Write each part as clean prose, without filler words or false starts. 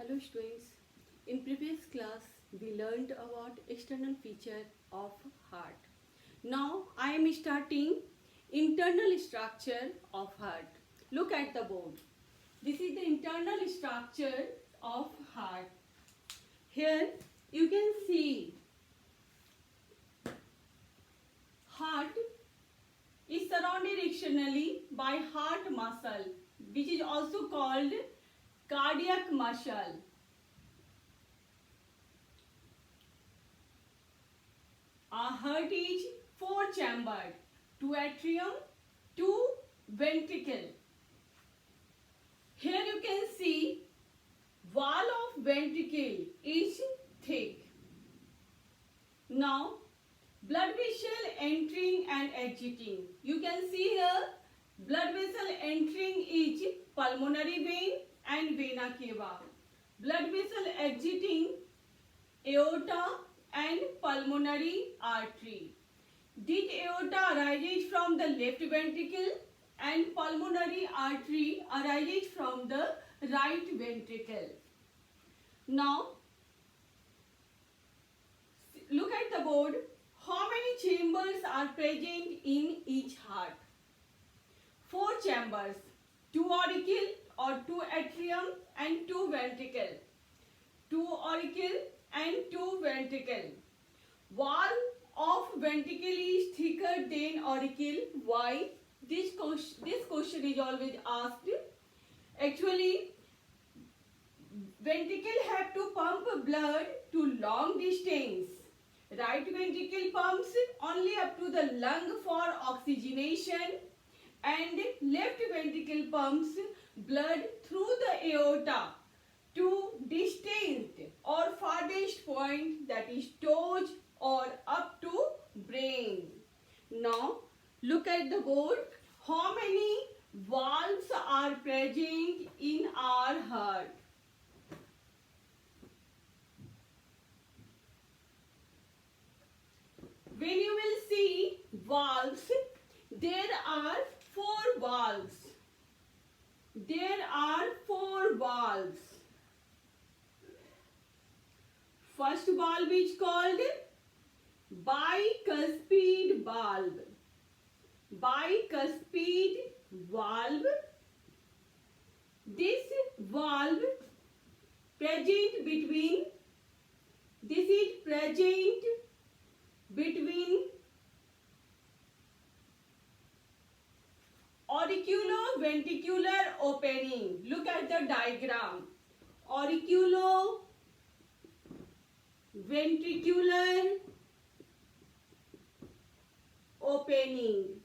Hello students, in previous class we learned about external feature of heart. Now I am starting internal structure of heart. Look at the board. This is the internal structure of heart. Here you can see heart is surrounded externally by heart muscle, which is also called cardiac muscle. Our heart is four chambered, two atrium, two ventricle. Here you can see wall of ventricle is thick. Now blood vessel entering and exiting. You can see here blood vessel entering is pulmonary vein and vena cava. Blood vessel exiting aorta and pulmonary artery. This aorta arises from the left ventricle and pulmonary artery arises from the right ventricle. Now look at the board. How many chambers are present in each heart? Four chambers, two auricle or two atrium and two ventricle. Two auricle and two ventricle. Wall of ventricle is thicker than auricle. Why? This question is always asked. Actually, ventricle have to pump blood to long distance. Right ventricle pumps only up to the lung for oxygenation, and left ventricle pumps blood through the aorta to distant or farthest point, that is toes or up to brain. Now look at the board. How many valves are present in our heart? When you will see valves, there are four valves. There are four valves. First valve is called bicuspid valve. Bicuspid valve. This valve present between auriculoventricular opening. Look at the diagram. Auriculoventricular opening.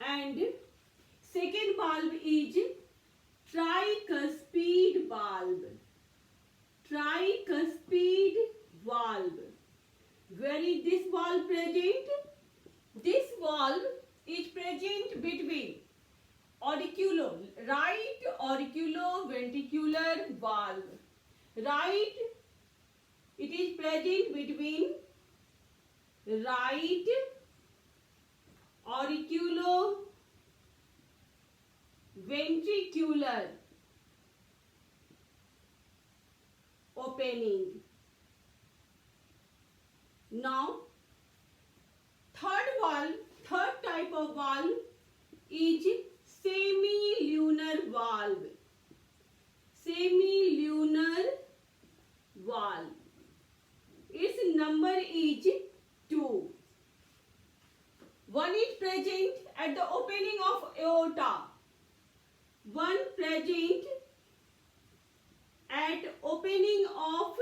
And second valve is tricuspid valve. Tricuspid valve. Where is this valve present? This valve is present between right auriculoventricular valve. Right, it is present between right auriculoventricular opening. Now third type of valve is semilunar valve. Semilunar valve. Its number is 2. One is present at the opening of aorta. One present at opening of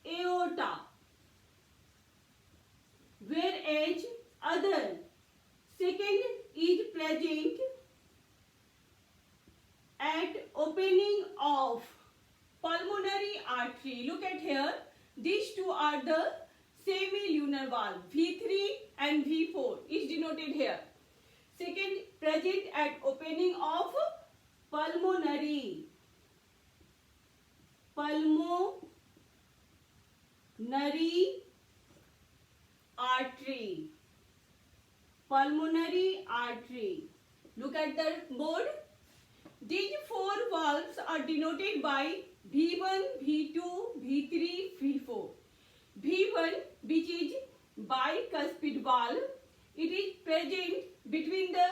aorta, whereas other second is present at opening of pulmonary artery. Look at here, these two are the semilunar valve. V3 and V4 is denoted here. Second present at opening of pulmonary artery. Pulmonary artery. Look at the board. These four valves are denoted by V1, V2, V3, V4. V1, which is bicuspid valve, it is present between the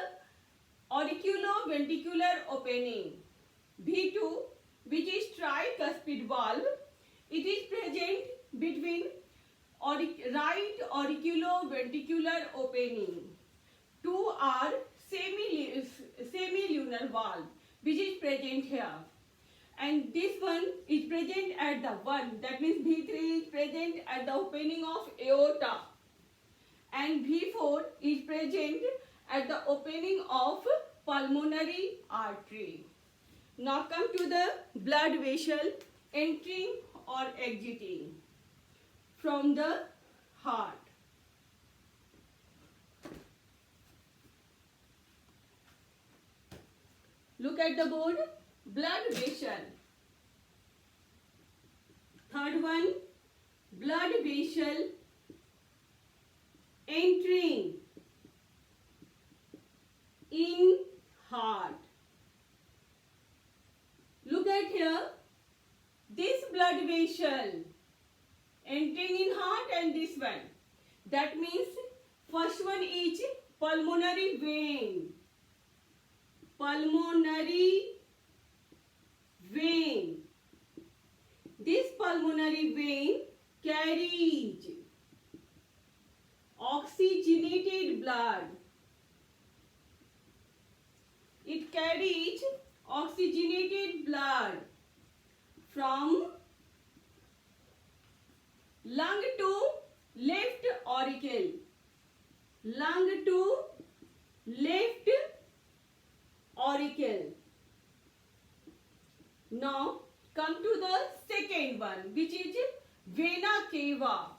auriculoventricular opening. V2, which is tricuspid valve, it is present between right auriculoventricular opening. Two are semilunar valve, which is present here. And this one is present at the one, that means V3 is present at the opening of aorta. And V4 is present at the opening of pulmonary artery. Now come to the blood vessel entering or exiting from the heart. Look at the board. Blood vessel. Third one, blood vessel entering in heart. Look at here. This blood vessel entering in heart and this one. That means first one is pulmonary vein. Pulmonary vein. This pulmonary vein carries oxygenated blood. It carries oxygenated blood from lung to left auricle. Lung to left auricle. Now come to the second one, which is vena cava.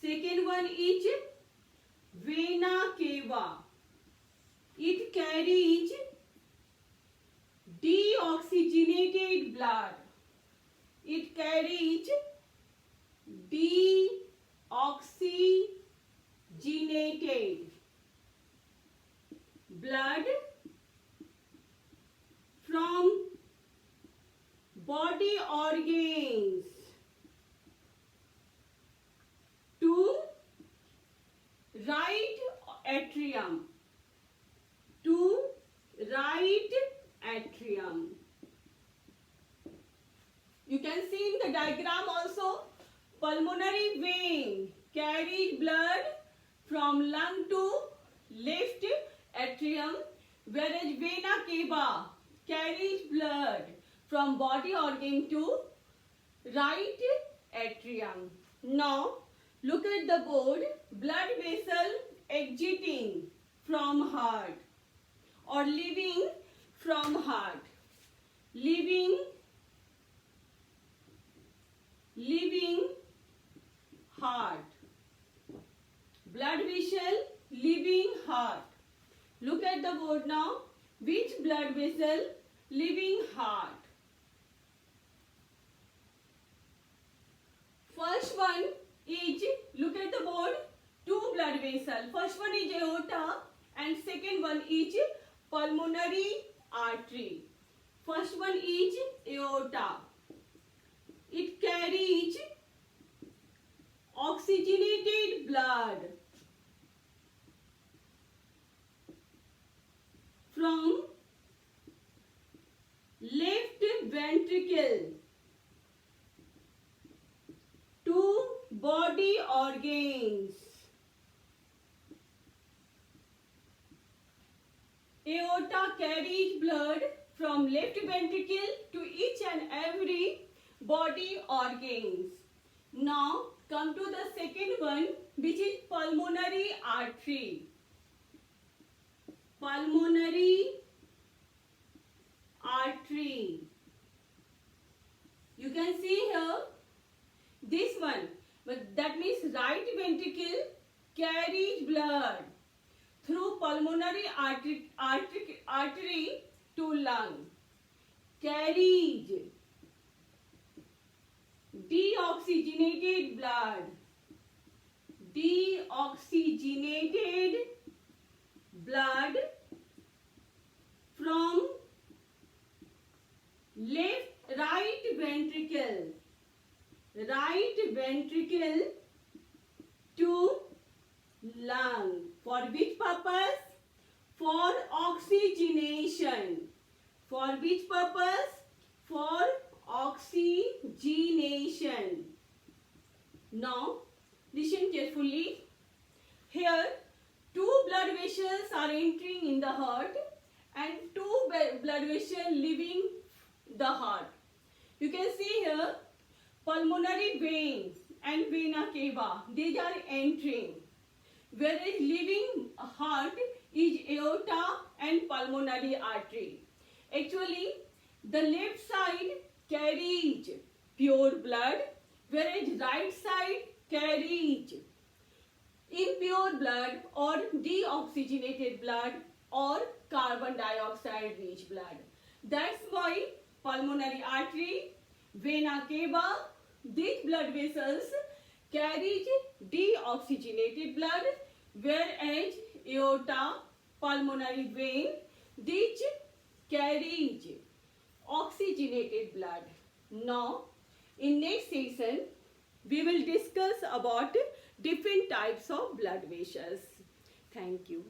Second one is vena cava. It carries deoxygenated blood. It carries deoxygenated blood from body organs to right atrium. To right atrium. You can see in the diagram also, pulmonary vein carries blood from lung to left atrium, whereas vena cava carries blood from body organ to right atrium. Now look at the board. Blood vessel exiting from heart or leaving from heart. Leaving heart. Blood vessel leaving heart. Look at the board now. Which blood vessel leaving heart? First one is, look at the board, two blood vessels. First one is aorta and second one is pulmonary artery. First one is aorta. It carries oxygenated blood from left ventricle to body organs. Aorta carries blood from left ventricle to each and every body organs. Now come to the second one, which is pulmonary artery. Pulmonary artery. You can see here this one, but that means right ventricle carries blood through pulmonary artery to lung. Carries deoxygenated blood. Deoxygenated blood from right ventricle to lung. For which purpose? For oxygenation. For which purpose? For oxygenation. Now, listen carefully. Here, two blood vessels are entering in the heart and two blood vessels leaving the heart. You can see here, pulmonary vein and vena cava, these are entering. Whereas leaving heart is aorta and pulmonary artery. Actually, the left side carries pure blood, whereas right side carries impure blood or deoxygenated blood or carbon dioxide rich blood. That's why pulmonary artery, vena cava, these blood vessels carries deoxygenated blood, whereas aorta, pulmonary vein, these carries oxygenated blood. Now, in next session, we will discuss about different types of blood vessels. Thank you.